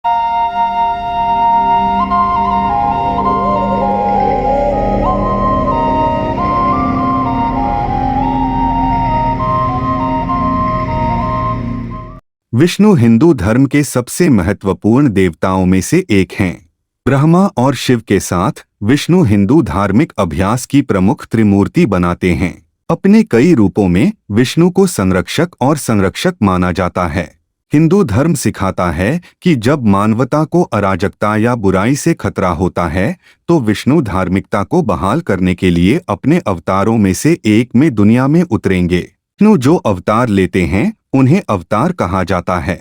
विष्णु हिंदू धर्म के सबसे महत्वपूर्ण देवताओं में से एक हैं। ब्रह्मा और शिव के साथ विष्णु हिंदू धार्मिक अभ्यास की प्रमुख त्रिमूर्ति बनाते हैं। अपने कई रूपों में विष्णु को संरक्षक और संरक्षक माना जाता है। हिंदू धर्म सिखाता है कि जब मानवता को अराजकता या बुराई से खतरा होता है तो विष्णु धार्मिकता को बहाल करने के लिए अपने अवतारों में से एक में दुनिया में उतरेंगे। विष्णु जो अवतार लेते हैं उन्हें अवतार कहा जाता है।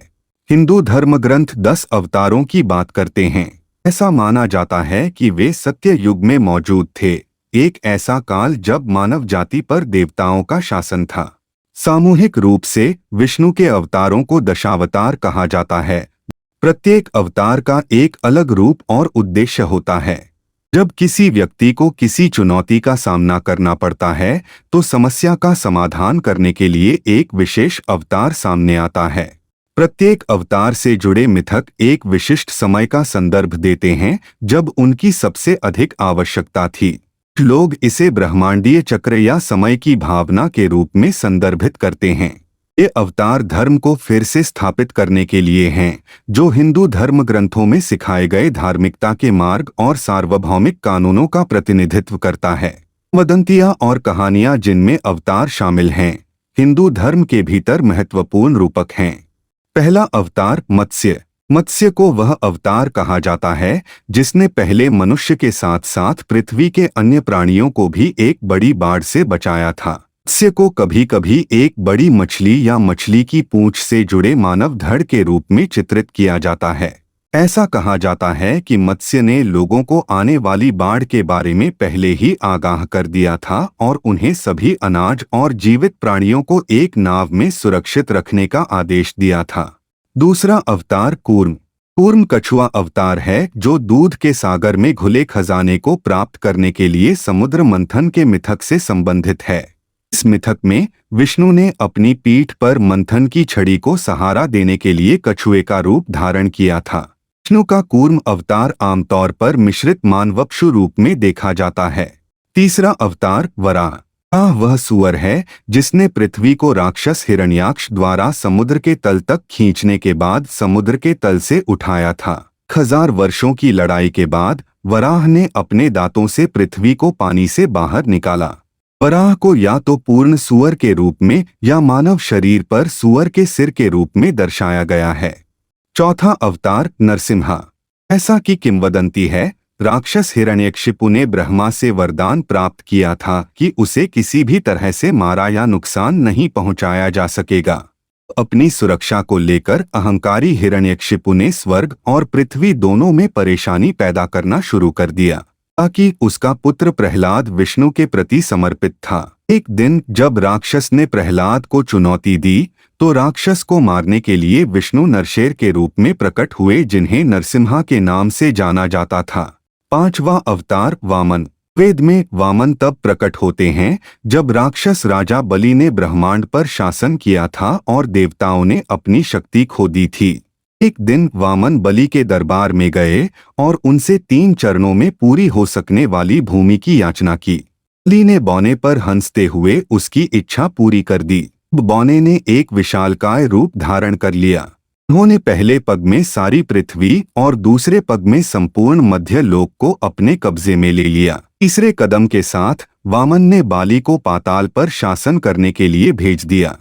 हिंदू धर्म ग्रंथ 10 अवतारों की बात करते हैं। ऐसा माना जाता है कि वे सत्य युग में मौजूद थे, एक ऐसा काल जब मानव जाति पर देवताओं का शासन था। सामूहिक रूप से विष्णु के अवतारों को दशावतार कहा जाता है। प्रत्येक अवतार का एक अलग रूप और उद्देश्य होता है। जब किसी व्यक्ति को किसी चुनौती का सामना करना पड़ता है तो समस्या का समाधान करने के लिए एक विशेष अवतार सामने आता है। प्रत्येक अवतार से जुड़े मिथक एक विशिष्ट समय का संदर्भ देते हैं जब उनकी सबसे अधिक आवश्यकता थी। लोग इसे ब्रह्मांडीय चक्र या समय की भावना के रूप में संदर्भित करते हैं। ये अवतार धर्म को फिर से स्थापित करने के लिए हैं, जो हिंदू धर्म ग्रंथों में सिखाए गए धार्मिकता के मार्ग और सार्वभौमिक कानूनों का प्रतिनिधित्व करता है। वदंतियां और कहानियां जिनमें अवतार शामिल हैं, हिंदू धर्म के भीतर महत्वपूर्ण रूपक हैं। पहला अवतार मत्स्य। मत्स्य को वह अवतार कहा जाता है जिसने पहले मनुष्य के साथ साथ पृथ्वी के अन्य प्राणियों को भी एक बड़ी बाढ़ से बचाया था। मत्स्य को कभी कभी एक बड़ी मछली या मछली की पूंछ से जुड़े मानव धड़ के रूप में चित्रित किया जाता है। ऐसा कहा जाता है कि मत्स्य ने लोगों को आने वाली बाढ़ के बारे में पहले ही आगाह कर दिया था और उन्हें सभी अनाज और जीवित प्राणियों को एक नाव में सुरक्षित रखने का आदेश दिया था। दूसरा अवतार कूर्म। कूर्म कछुआ अवतार है जो दूध के सागर में घुले खजाने को प्राप्त करने के लिए समुद्र मंथन के मिथक से संबंधित है। इस मिथक में विष्णु ने अपनी पीठ पर मंथन की छड़ी को सहारा देने के लिए कछुए का रूप धारण किया था। विष्णु का कूर्म अवतार आमतौर पर मिश्रित मानवपशु रूप में देखा जाता है। तीसरा अवतार वराह। वह सुअर है जिसने पृथ्वी को राक्षस हिरण्याक्ष द्वारा समुद्र के तल तक खींचने के बाद समुद्र के तल से उठाया था। 1000 वर्षों की लड़ाई के बाद वराह ने अपने दांतों से पृथ्वी को पानी से बाहर निकाला। वराह को या तो पूर्ण सुअर के रूप में या मानव शरीर पर सुअर के सिर के रूप में दर्शाया गया है। चौथा अवतार नरसिम्हा। ऐसा की किंवदंती है राक्षस हिरण्यकशिपु ने ब्रह्मा से वरदान प्राप्त किया था कि उसे किसी भी तरह से मारा या नुकसान नहीं पहुंचाया जा सकेगा। अपनी सुरक्षा को लेकर अहंकारी हिरण्यकशिपु ने स्वर्ग और पृथ्वी दोनों में परेशानी पैदा करना शुरू कर दिया ताकि उसका पुत्र प्रहलाद विष्णु के प्रति समर्पित था। एक दिन जब राक्षस ने प्रहलाद को चुनौती दी तो राक्षस को मारने के लिए विष्णु नरशेर के रूप में प्रकट हुए जिन्हें नरसिम्हा के नाम से जाना जाता था। पांचवा अवतार वामन। वेद में वामन तब प्रकट होते हैं जब राक्षस राजा बलि ने ब्रह्मांड पर शासन किया था और देवताओं ने अपनी शक्ति खो दी थी। एक दिन वामन बलि के दरबार में गए और उनसे 3 चरणों में पूरी हो सकने वाली भूमि की याचना की। बलि ने बौने पर हंसते हुए उसकी इच्छा पूरी कर दी। बौने ने एक विशालकाय रूप धारण कर लिया। उन्होंने पहले पग में सारी पृथ्वी और दूसरे पग में संपूर्ण मध्य लोक को अपने कब्जे में ले लिया। तीसरे कदम के साथ वामन ने बाली को पाताल पर शासन करने के लिए भेज दिया।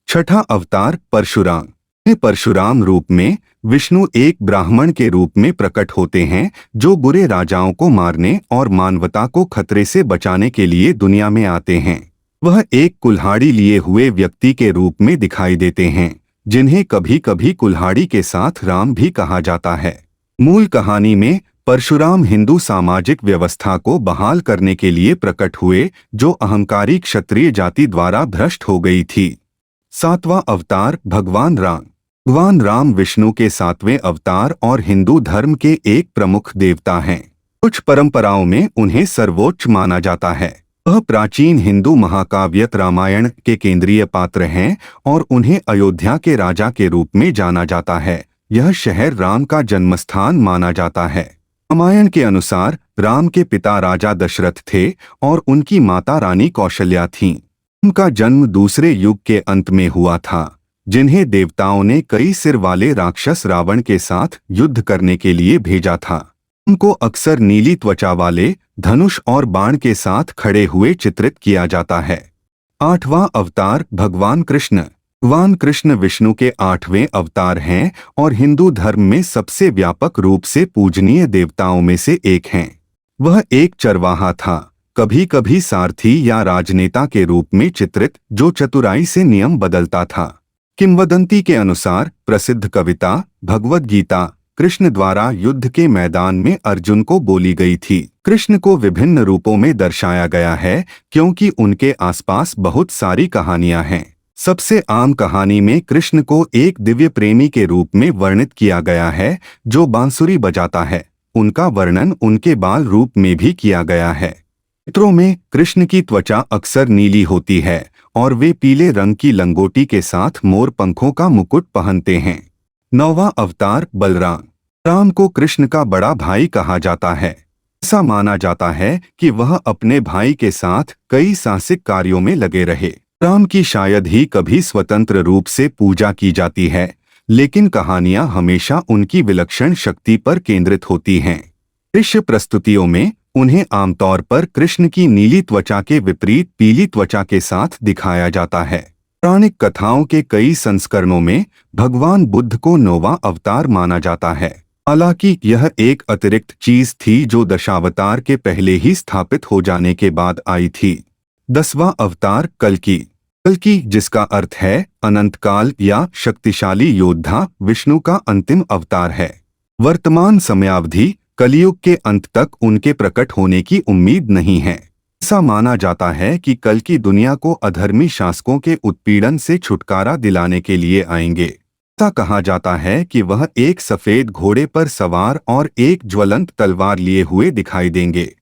छठा अवतार परशुराम। परशुराम रूप में विष्णु एक ब्राह्मण के रूप में प्रकट होते हैं जो बुरे राजाओं को मारने और मानवता को खतरे से बचाने के लिए दुनिया में आते हैं। वह एक कुल्हाड़ी लिए हुए व्यक्ति के रूप में दिखाई देते हैं जिन्हें कभी कभी कुल्हाड़ी के साथ राम भी कहा जाता है। मूल कहानी में परशुराम हिंदू सामाजिक व्यवस्था को बहाल करने के लिए प्रकट हुए जो अहंकारी क्षत्रिय जाति द्वारा भ्रष्ट हो गई थी। 7वां अवतार भगवान राम। भगवान राम विष्णु के 7वें अवतार और हिंदू धर्म के एक प्रमुख देवता हैं। कुछ परंपराओं में उन्हें सर्वोच्च माना जाता है। वह प्राचीन हिंदू महाकाव्य रामायण के केंद्रीय पात्र हैं और उन्हें अयोध्या के राजा के रूप में जाना जाता है। यह शहर राम का जन्मस्थान माना जाता है। रामायण के अनुसार राम के पिता राजा दशरथ थे और उनकी माता रानी कौशल्या थीं। उनका जन्म दूसरे युग के अंत में हुआ था, जिन्हें देवताओं ने कई सिर वाले राक्षस रावण के साथ युद्ध करने के लिए भेजा था। उनको अक्सर नीली त्वचा वाले धनुष और बाण के साथ खड़े हुए चित्रित किया जाता है। 8वां अवतार भगवान कृष्ण। भगवान कृष्ण विष्णु के 8वें अवतार हैं और हिंदू धर्म में सबसे व्यापक रूप से पूजनीय देवताओं में से एक हैं। वह एक चरवाहा था, कभी कभी सारथी या राजनेता के रूप में चित्रित, जो चतुराई से नियम बदलता था। किंवदंती के अनुसार प्रसिद्ध कविता भगवद गीता कृष्ण द्वारा युद्ध के मैदान में अर्जुन को बोली गई थी। कृष्ण को विभिन्न रूपों में दर्शाया गया है क्योंकि उनके आसपास बहुत सारी कहानियां हैं। सबसे आम कहानी में कृष्ण को एक दिव्य प्रेमी के रूप में वर्णित किया गया है जो बांसुरी बजाता है। उनका वर्णन उनके बाल रूप में भी किया गया है। चित्रों में कृष्ण की त्वचा अक्सर नीली होती है और वे पीले रंग की लंगोटी के साथ मोर पंखों का मुकुट पहनते हैं। 9वां अवतार बलराम। राम को कृष्ण का बड़ा भाई कहा जाता है। ऐसा माना जाता है कि वह अपने भाई के साथ कई साहसिक कार्यों में लगे रहे। राम की शायद ही कभी स्वतंत्र रूप से पूजा की जाती है, लेकिन कहानियां हमेशा उनकी विलक्षण शक्ति पर केंद्रित होती हैं। दृश्य प्रस्तुतियों में उन्हें आमतौर पर कृष्ण की नीली त्वचा के विपरीत पीली त्वचा के साथ दिखाया जाता है। पौराणिक कथाओं के कई संस्करणों में भगवान बुद्ध को 9वां अवतार माना जाता है। हालांकि यह एक अतिरिक्त चीज थी जो दशावतार के पहले ही स्थापित हो जाने के बाद आई थी। 10वां अवतार कल्कि। कल्कि, जिसका अर्थ है अनंत काल या शक्तिशाली योद्धा, विष्णु का अंतिम अवतार है। वर्तमान समयावधि कलियुग के अंत तक उनके प्रकट होने की उम्मीद नहीं है। ऐसा माना जाता है कि कल्कि दुनिया को अधर्मी शासकों के उत्पीड़न से छुटकारा दिलाने के लिए आएंगे। ऐसा कहा जाता है कि वह एक सफेद घोड़े पर सवार और एक ज्वलंत तलवार लिए हुए दिखाई देंगे।